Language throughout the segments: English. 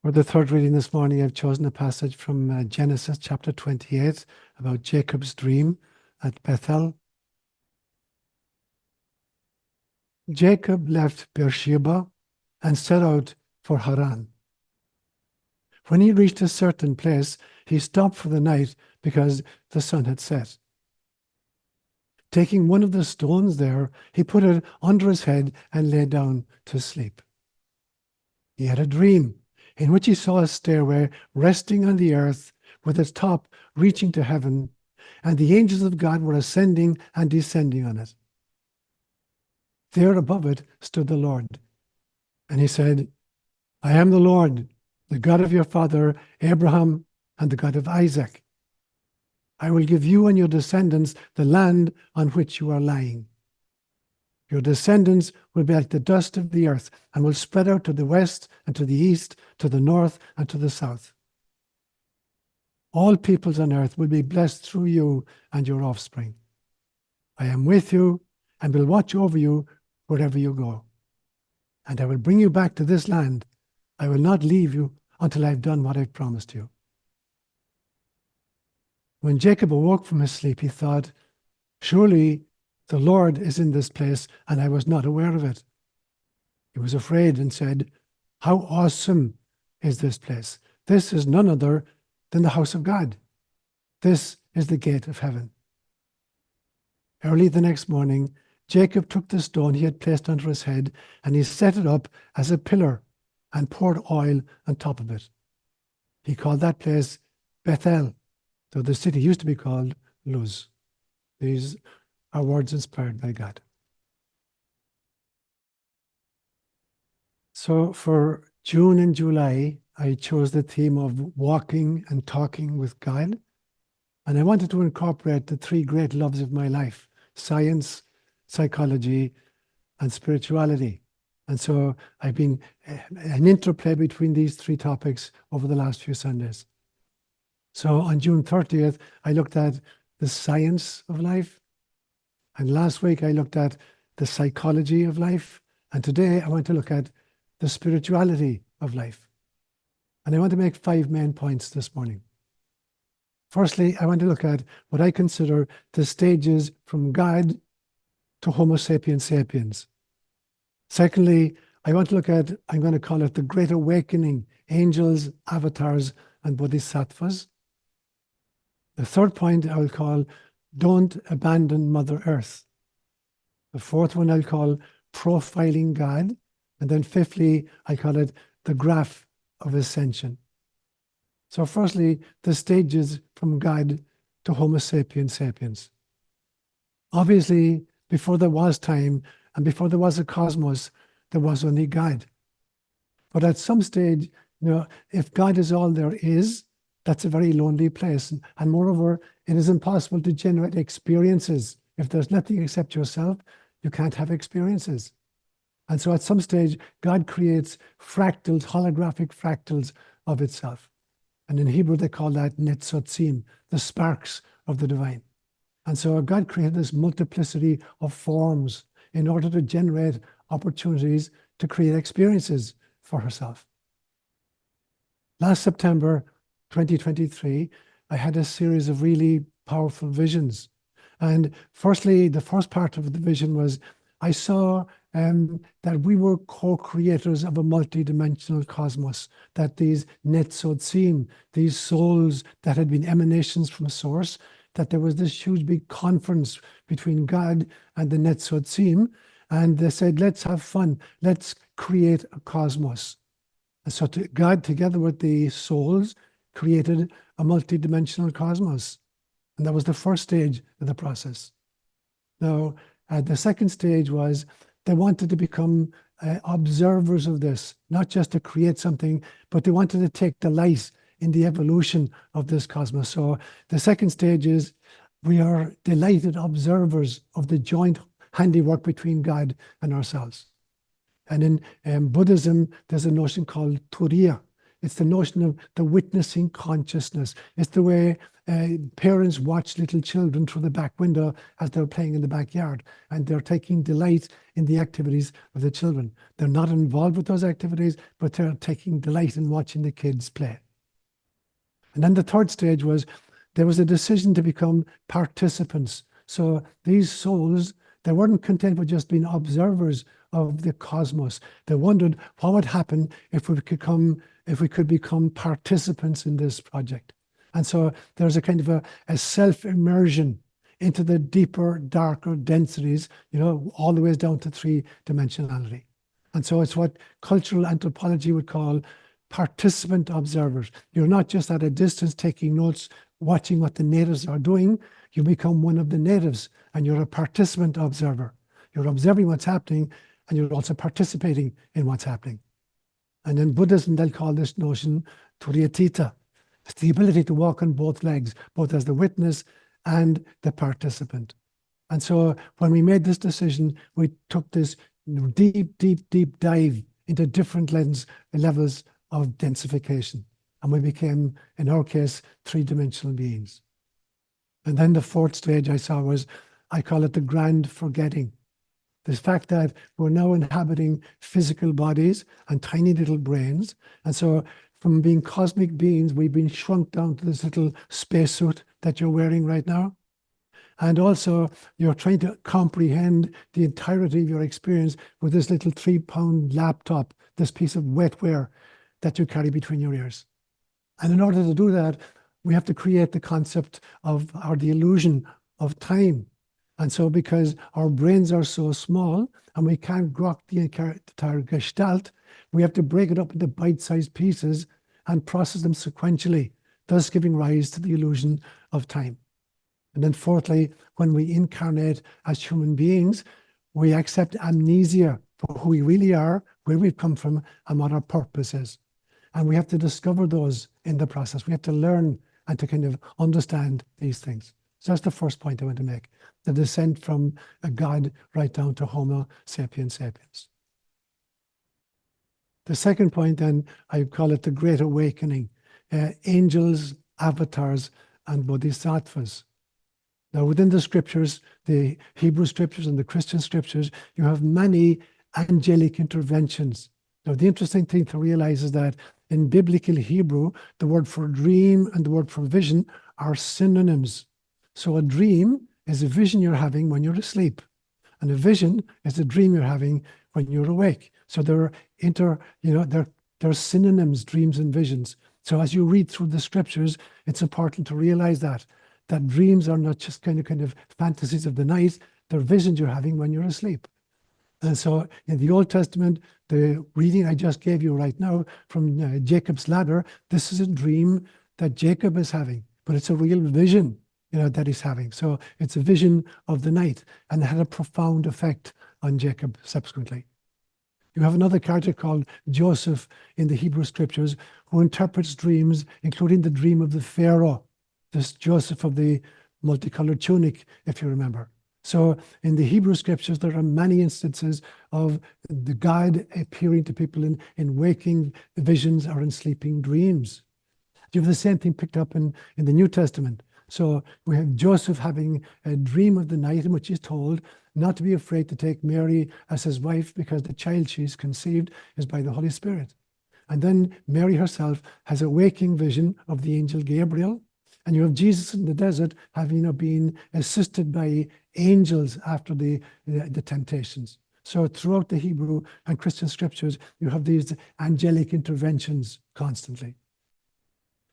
For the third reading this morning, I've chosen a passage from Genesis chapter 28 about Jacob's dream at Bethel. Jacob left Beersheba and set out for Haran. When he reached a certain place, he stopped for the night because the sun had set. Taking one of the stones there, he put it under his head and lay down to sleep. He had a dream in which he saw a stairway resting on the earth with its top reaching to heaven, and the angels of God were ascending and descending on it. There above it stood the Lord, and he said, I am the Lord, the God of your father Abraham and the God of Isaac. I will give you and your descendants the land on which you are lying. Your descendants will be like the dust of the earth and will spread out to the west and to the east, to the north and to the south. All peoples on earth will be blessed through you and your offspring. I am with you and will watch over you wherever you go. And I will bring you back to this land. I will not leave you until I've done what I've promised you. When Jacob awoke from his sleep, he thought, surely the Lord is in this place, and I was not aware of it. He was afraid and said, how awesome is this place? This is none other than the house of God. This is the gate of heaven. Early the next morning, Jacob took the stone he had placed under his head, and he set it up as a pillar and poured oil on top of it. He called that place Bethel, though the city used to be called Luz. These are words inspired by God. So for June and July, I chose the theme of walking and talking with God. And I wanted to incorporate the three great loves of my life: science, psychology, and spirituality. And so I've been an interplay between these three topics over the last few Sundays. So on June 30th, I looked at the science of life. And last week, I looked at the psychology of life. And today, I want to look at the spirituality of life. And I want to make 5 main points this morning. Firstly, I want to look at what I consider the stages from God to Homo Sapiens Sapiens. Secondly, I want to look at, I'm going to call it the Great Awakening, angels, avatars, and Bodhisattvas. The third point I will call, don't abandon Mother Earth. The fourth one I'll call profiling God. And then fifthly, I call it the Graph of Ascension. So firstly, the stages from God to Homo Sapiens Sapiens. Obviously, before there was time and before there was a cosmos, there was only God. But at some stage, if God is all there is, that's a very lonely place. And moreover, it is impossible to generate experiences. If there's nothing except yourself, you can't have experiences. And so at some stage, God creates fractals, holographic fractals of itself. And in Hebrew, they call that netzotzim, the sparks of the divine. And so God created this multiplicity of forms in order to generate opportunities to create experiences for herself. Last September 2023, I had a series of really powerful visions. And firstly, the first part of the vision was I saw that we were co-creators of a multidimensional cosmos, that these netzotzim, these souls that had been emanations from Source, that there was this huge big conference between God and the netzotzim, and they said, let's have fun, let's create a cosmos. And so God, together with the souls, created a multidimensional cosmos. And that was the first stage of the process. Now, the second stage was they wanted to become observers of this, not just to create something, but they wanted to take delight in the evolution of this cosmos. So the second stage is we are delighted observers of the joint handiwork between God and ourselves. And in Buddhism, there's a notion called turiya. It's the notion of the witnessing consciousness. It's the way parents watch little children through the back window as they're playing in the backyard, and they're taking delight in the activities of the children. They're not involved with those activities, but they're taking delight in watching the kids play. And then the third stage was, there was a decision to become participants. So these souls, they weren't content with just being observers of the cosmos. They wondered what would happen if we could become participants in this project. And so there's a kind of a self-immersion into the deeper, darker densities, all the way down to three-dimensionality. And so it's what cultural anthropology would call participant observers. You're not just at a distance taking notes, watching what the natives are doing. You become one of the natives, and you're a participant observer. You're observing what's happening, and you're also participating in what's happening. And in Buddhism, they'll call this notion Turiyatita. It's the ability to walk on both legs, both as the witness and the participant. And so when we made this decision, we took this deep, deep, deep dive into different levels of densification. And we became, in our case, three-dimensional beings. And then the fourth stage I saw was, I call it the grand forgetting. The fact that we're now inhabiting physical bodies and tiny little brains. And so from being cosmic beings, we've been shrunk down to this little spacesuit that you're wearing right now. And also, you're trying to comprehend the entirety of your experience with this little 3-pound laptop, this piece of wetware that you carry between your ears. And in order to do that, we have to create the concept of, or the illusion of time. And so because our brains are so small and we can't grok the entire gestalt, we have to break it up into bite-sized pieces and process them sequentially, thus giving rise to the illusion of time. And then fourthly, when we incarnate as human beings, we accept amnesia for who we really are, where we've come from, and what our purpose is. And we have to discover those in the process. We have to learn and to kind of understand these things. So that's the first point I want to make, the descent from a God right down to Homo Sapiens Sapiens. The second point, then, I call it the Great Awakening, angels, avatars, and Bodhisattvas. Now, within the scriptures, the Hebrew scriptures and the Christian scriptures, you have many angelic interventions. Now, the interesting thing to realize is that in biblical Hebrew, the word for dream and the word for vision are synonyms. So a dream is a vision you're having when you're asleep, and a vision is a dream you're having when you're awake. So they're they're synonyms, dreams and visions. So as you read through the scriptures, it's important to realize that dreams are not just kind of fantasies of the night, they're visions you're having when you're asleep. And so in the Old Testament, the reading I just gave you right now from Jacob's ladder, this is a dream that Jacob is having, but it's a real vision, that he's having. So it's a vision of the night, and it had a profound effect on Jacob subsequently. You have another character called Joseph in the Hebrew scriptures who interprets dreams, including the dream of the Pharaoh, this Joseph of the multicolored tunic, if you remember. So in the Hebrew scriptures, there are many instances of the God appearing to people in waking visions or in sleeping dreams. You have the same thing picked up in the New Testament. So we have Joseph having a dream of the night in which he's told not to be afraid to take Mary as his wife because the child she's conceived is by the Holy Spirit. And then Mary herself has a waking vision of the angel Gabriel. And you have Jesus in the desert having been assisted by angels after the temptations. So throughout the Hebrew and Christian scriptures, you have these angelic interventions constantly.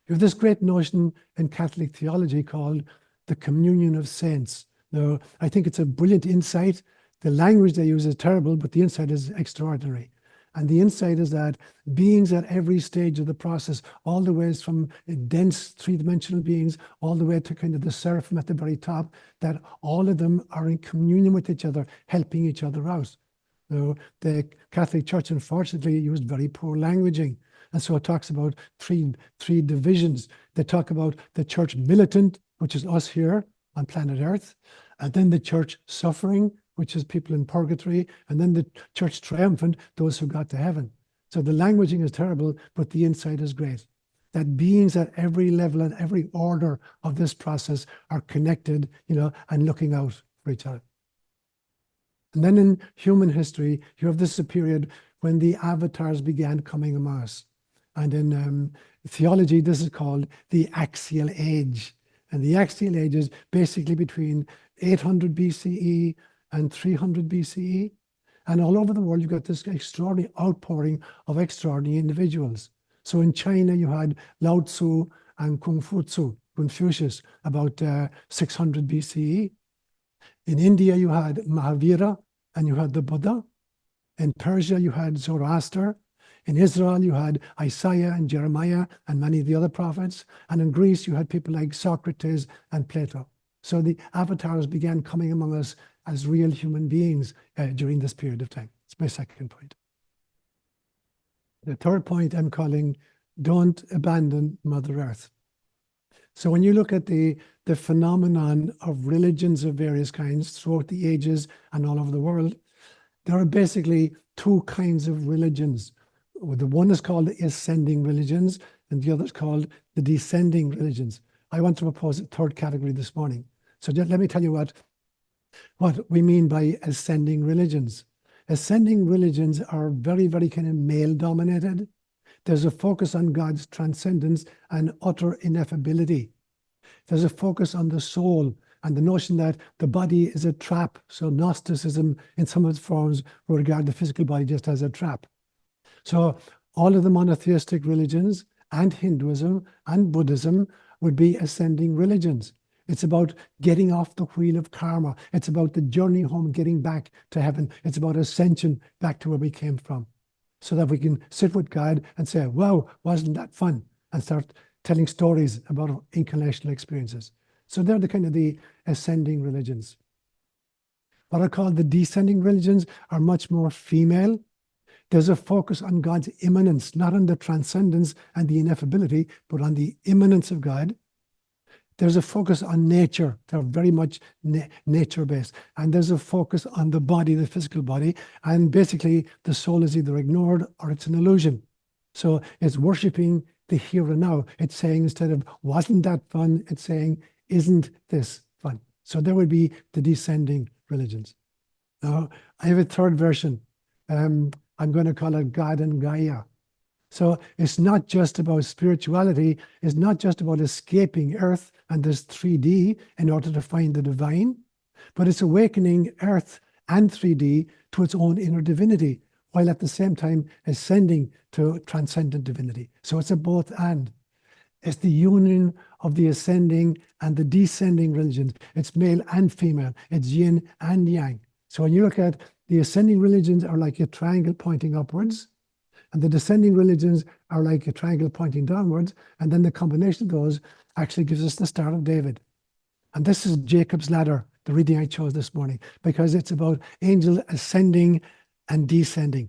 You have this great notion in Catholic theology called the communion of saints. Now, I think it's a brilliant insight. The language they use is terrible, but the insight is extraordinary. And the insight is that beings at every stage of the process, all the ways from dense three-dimensional beings, all the way to kind of the seraphim at the very top, that all of them are in communion with each other, helping each other out. Now, the Catholic Church, unfortunately, used very poor languaging. And so it talks about three divisions. They talk about the church militant, which is us here on planet Earth, and then the church suffering, which is people in purgatory, and then the church triumphant, those who got to heaven. So the languaging is terrible, but the insight is great. That beings at every level and every order of this process are connected, and looking out for each other. And then in human history, you have this period when the avatars began coming among us. And in theology, this is called the axial age. And the axial age is basically between 800 BCE and 300 BCE. And all over the world, you've got this extraordinary outpouring of extraordinary individuals. So in China, you had Lao Tzu and Confucius, about 600 BCE. In India, you had Mahavira and you had the Buddha. In Persia, you had Zoroaster. In Israel, you had Isaiah and Jeremiah and many of the other prophets. And in Greece, you had people like Socrates and Plato. So the avatars began coming among us as real human beings during this period of time. It's my second point. The third point I'm calling, don't abandon Mother Earth. So when you look at the phenomenon of religions of various kinds throughout the ages and all over the world, there are basically two kinds of religions. The one is called the ascending religions, and the other is called the descending religions. I want to propose a third category this morning. So just let me tell you what we mean by ascending religions. Ascending religions are very, very kind of male-dominated. There's a focus on God's transcendence and utter ineffability. There's a focus on the soul and the notion that the body is a trap. So Gnosticism, in some of its forms, will regard the physical body just as a trap. So all of the monotheistic religions and Hinduism and Buddhism would be ascending religions. It's about getting off the wheel of karma. It's about the journey home, getting back to heaven. It's about ascension back to where we came from, so that we can sit with God and say, wow, wasn't that fun? And start telling stories about our incarnational experiences. So they're the kind of the ascending religions. What I call the descending religions are much more female. There's a focus on God's immanence, not on the transcendence and the ineffability, but on the immanence of God. There's a focus on nature. They're very much nature-based. And there's a focus on the body, the physical body. And basically, the soul is either ignored or it's an illusion. So it's worshipping the here and now. It's saying, instead of, wasn't that fun? It's saying, isn't this fun? So there would be the descending religions. Now, I have a third version. I'm going to call it God and Gaia. So it's not just about spirituality. It's not just about escaping Earth and this 3D in order to find the divine, but it's awakening Earth and 3D to its own inner divinity, while at the same time ascending to transcendent divinity. So it's a both and. It's the union of the ascending and the descending religions. It's male and female. It's yin and yang. So when you look at the ascending religions are like a triangle pointing upwards, and the descending religions are like a triangle pointing downwards, and then the combination of those actually gives us the Star of David. And this is Jacob's ladder, the reading I chose this morning, because it's about angels ascending and descending.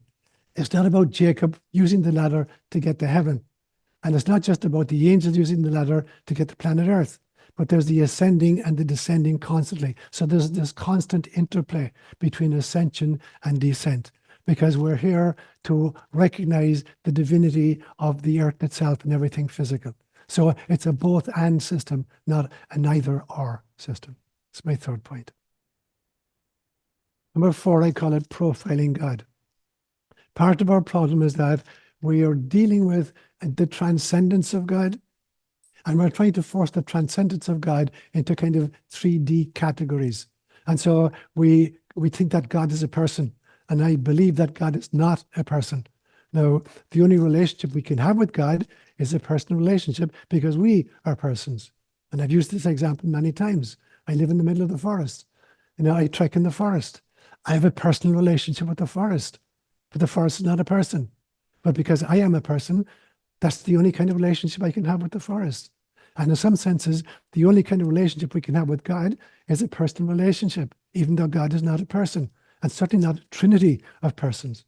It's not about Jacob using the ladder to get to heaven. And it's not just about the angels using the ladder to get to planet Earth, but there's the ascending and the descending constantly. So there's this constant interplay between ascension and descent, because we're here to recognize the divinity of the earth itself and everything physical. So it's a both and system, not a neither or system. It's my third point. Number 4, I call it profiling God. Part of our problem is that we are dealing with the transcendence of God, and we're trying to force the transcendence of God into kind of 3D categories. And so we think that God is a person, and I believe that God is not a person. Now, the only relationship we can have with God is a personal relationship, because we are persons. And I've used this example many times. I live in the middle of the forest. I trek in the forest. I have a personal relationship with the forest, but the forest is not a person. But because I am a person, that's the only kind of relationship I can have with the forest. And in some senses, the only kind of relationship we can have with God is a personal relationship, even though God is not a person, and certainly not a trinity of persons.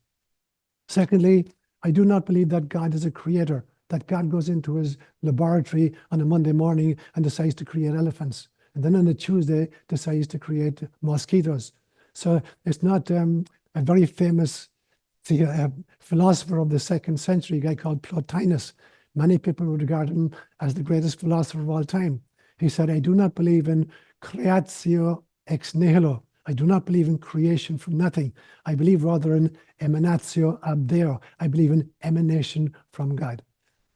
Secondly, I do not believe that God is a creator, that God goes into his laboratory on a Monday morning and decides to create elephants, and then on a Tuesday decides to create mosquitoes. So it's not a very famous the philosopher of the 2nd century, a guy called Plotinus. Many people would regard him as the greatest philosopher of all time. He said, I do not believe in creatio ex nihilo. I do not believe in creation from nothing. I believe rather in emanatio ab Deo. I believe in emanation from God.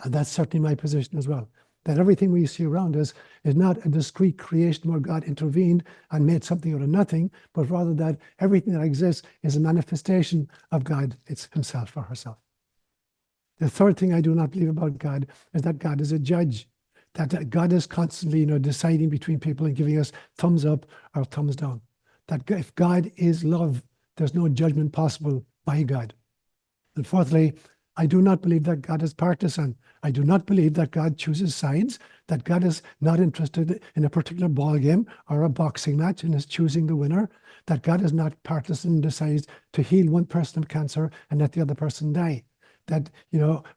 And that's certainly my position as well. That everything we see around us is not a discrete creation where God intervened and made something out of nothing, but rather that everything that exists is a manifestation of God. It's himself or herself. The third thing I do not believe about God is that God is a judge. That God is constantly, deciding between people and giving us thumbs up or thumbs down. That if God is love, there's no judgment possible by God. And fourthly, I do not believe that God is partisan. I do not believe that God chooses sides, that God is not interested in a particular ball game or a boxing match and is choosing the winner, that God is not partisan and decides to heal one person of cancer and let the other person die. That,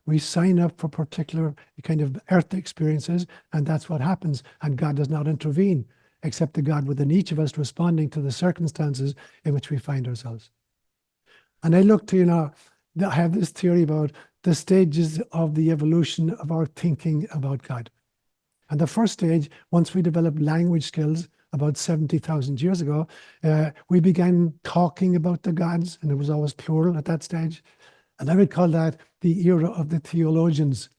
we sign up for particular kind of earthly experiences, and that's what happens. And God does not intervene, except the God within each of us responding to the circumstances in which we find ourselves. And I look to, I have this theory about the stages of the evolution of our thinking about God. And the first stage, once we developed language skills about 70,000 years ago, we began talking about the gods, and it was always plural at that stage. And I would call that the era of the theologians.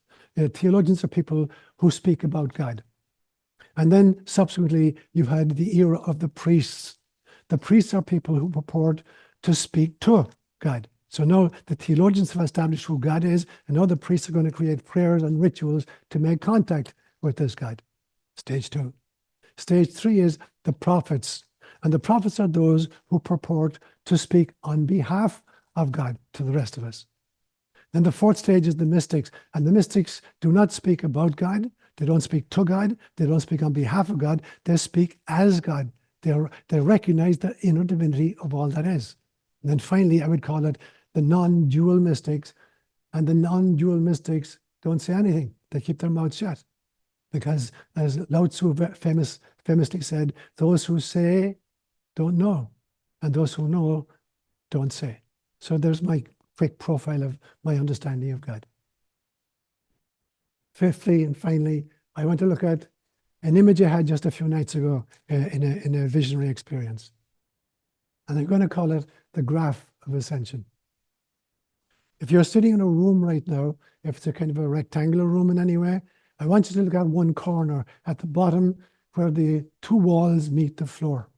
Theologians are people who speak about God. And then subsequently, you had the era of the priests. The priests are people who purport to speak to God. So now the theologians have established who God is, and now the priests are going to create prayers and rituals to make contact with this God. Stage 2. Stage 3 is the prophets. And the prophets are those who purport to speak on behalf of God to the rest of us. Then the 4th stage is the mystics. And the mystics do not speak about God. They don't speak to God. They don't speak on behalf of God. They speak as God. They recognize the inner divinity of all that is. And then finally, I would call it the non-dual mystics. And the non-dual mystics don't say anything. They keep their mouths shut. Because as Lao Tzu famously said, those who say don't know, and those who know don't say. So there's my quick profile of my understanding of God. Fifthly and finally, I want to look at an image I had just a few nights ago in a visionary experience. And I'm going to call it the Graph of Ascension. If you're sitting in a room right now, if it's a kind of a rectangular room in any way, I want you to look at one corner at the bottom where the 2 walls meet the floor.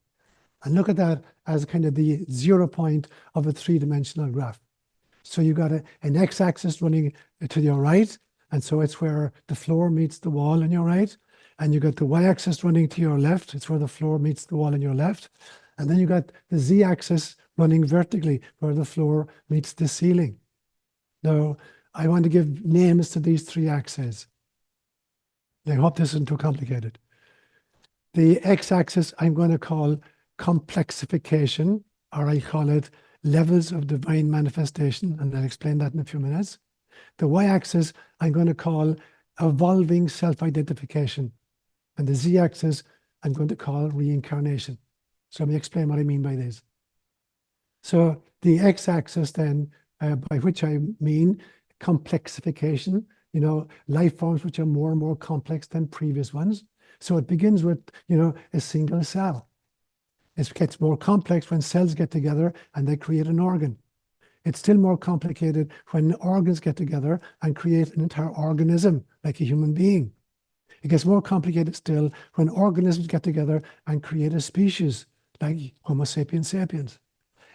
And look at that as kind of the 0 point of a 3-dimensional graph. So you've got an x-axis running to your right, and so it's where the floor meets the wall on your right. And you've got the y-axis running to your left. It's where the floor meets the wall on your left. And then you've got the z-axis running vertically, where the floor meets the ceiling. Now, I want to give names to these 3 axes. I hope this isn't too complicated. The x-axis I'm going to call complexification, or I call it levels of divine manifestation, and I'll explain that in a few minutes. The y-axis I'm going to call evolving self-identification, and the z-axis I'm going to call reincarnation. So let me explain what I mean by this. So the x-axis then, by which I mean complexification, life forms which are more and more complex than previous ones. So it begins with, a single cell. It gets more complex when cells get together and they create an organ. It's still more complicated when organs get together and create an entire organism, like a human being. It gets more complicated still when organisms get together and create a species, like Homo Sapiens Sapiens.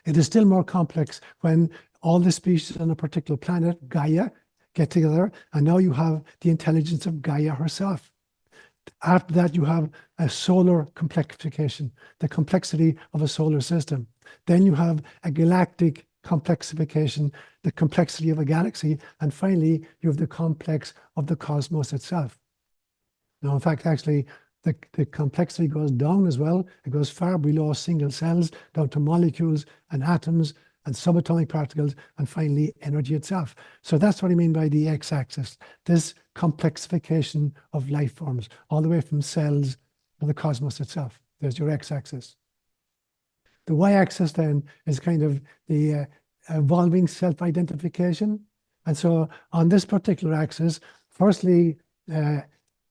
It is still more complex when all the species on a particular planet, Gaia, get together, and now you have the intelligence of Gaia herself. After that, you have a solar complexification, the complexity of a solar system. Then you have a galactic complexification, the complexity of a galaxy. And finally, you have the complex of the cosmos itself. Now, in fact, actually, the complexity goes down as well. It goes far below single cells, down to molecules and atoms and subatomic particles, and finally energy itself. So that's what I mean by the x-axis, this complexification of life forms, all the way from cells to the cosmos itself. There's your x-axis. The y-axis then is kind of the evolving self-identification. And so on this particular axis, firstly,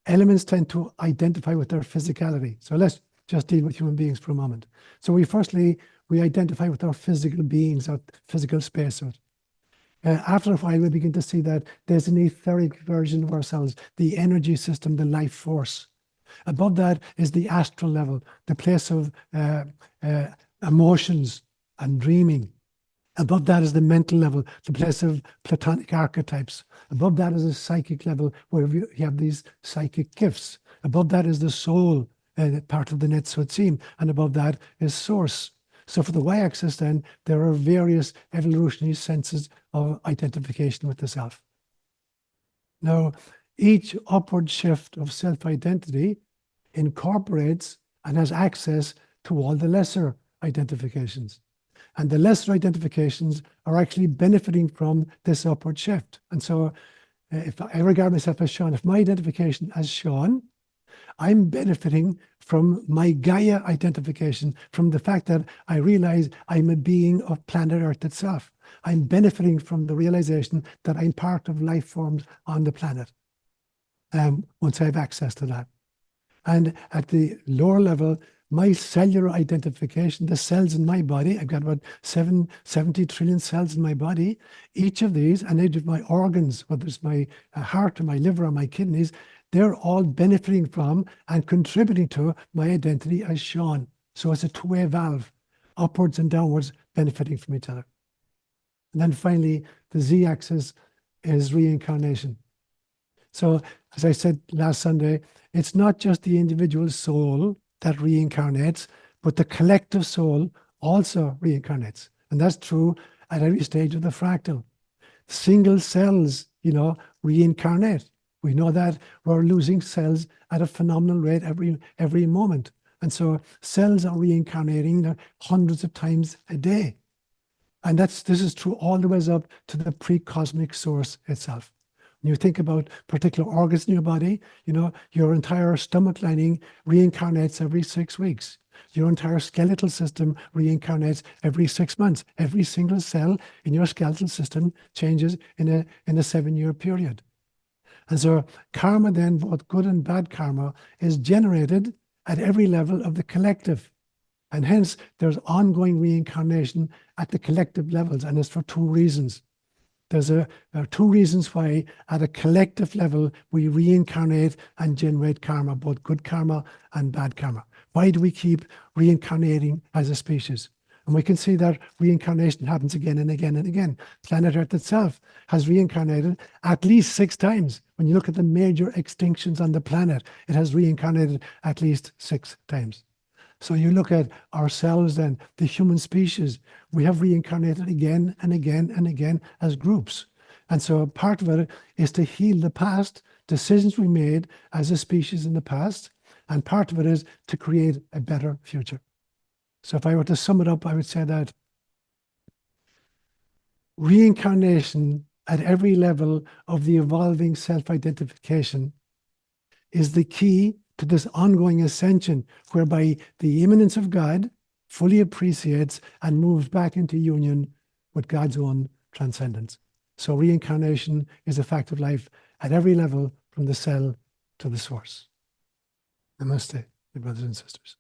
elements tend to identify with their physicality. So let's just deal with human beings for a moment. So we identify with our physical beings, our physical spacesuit. After a while, we begin to see that there's an etheric version of ourselves, the energy system, the life force. Above that is the astral level, the place of emotions and dreaming. Above that is the mental level, the place of Platonic archetypes. Above that is the psychic level, where you have these psychic gifts. Above that is the soul, part of the Netzotzim, and above that is source. So for the y-axis, then, there are various evolutionary senses of identification with the self. Now, each upward shift of self-identity incorporates and has access to all the lesser identifications. And the lesser identifications are actually benefiting from this upward shift. And so if I regard myself as Seán, if my identification as Seán, I'm benefiting from my Gaia identification, from the fact that I realize I'm a being of planet Earth itself. I'm benefiting from the realization that I'm part of life forms on the planet, once I have access to that. And at the lower level, my cellular identification, the cells in my body, I've got about 70 trillion cells in my body. Each of these, and each of my organs, whether it's my heart or my liver or my kidneys, they're all benefiting from and contributing to my identity as Seán. So it's a two-way valve, upwards and downwards, benefiting from each other. And then finally, the z-axis is reincarnation. So as I said last Sunday, it's not just the individual soul that reincarnates, but the collective soul also reincarnates. And that's true at every stage of the fractal. Single cells, reincarnate. We know that we're losing cells at a phenomenal rate every moment. And so cells are reincarnating hundreds of times a day. And this is true all the way up to the pre-cosmic source itself. When you think about particular organs in your body, your entire stomach lining reincarnates every 6 weeks. Your entire skeletal system reincarnates every 6 months. Every single cell in your skeletal system changes in a 7-year period. And so karma then, both good and bad karma, is generated at every level of the collective. And hence, there's ongoing reincarnation at the collective levels, and it's for two reasons. There are two reasons why, at a collective level, we reincarnate and generate karma, both good karma and bad karma. Why do we keep reincarnating as a species? And we can see that reincarnation happens again and again and again. Planet Earth itself has reincarnated at least 6 times. When you look at the major extinctions on the planet, it has reincarnated at least 6 times. So you look at ourselves then, the human species, we have reincarnated again and again and again as groups. And so part of it is to heal the past, decisions we made as a species in the past, and part of it is to create a better future. So if I were to sum it up, I would say that reincarnation at every level of the evolving self-identification is the key to this ongoing ascension, whereby the immanence of God fully appreciates and moves back into union with God's own transcendence. So reincarnation is a fact of life at every level, from the cell to the source. Namaste, my brothers and sisters.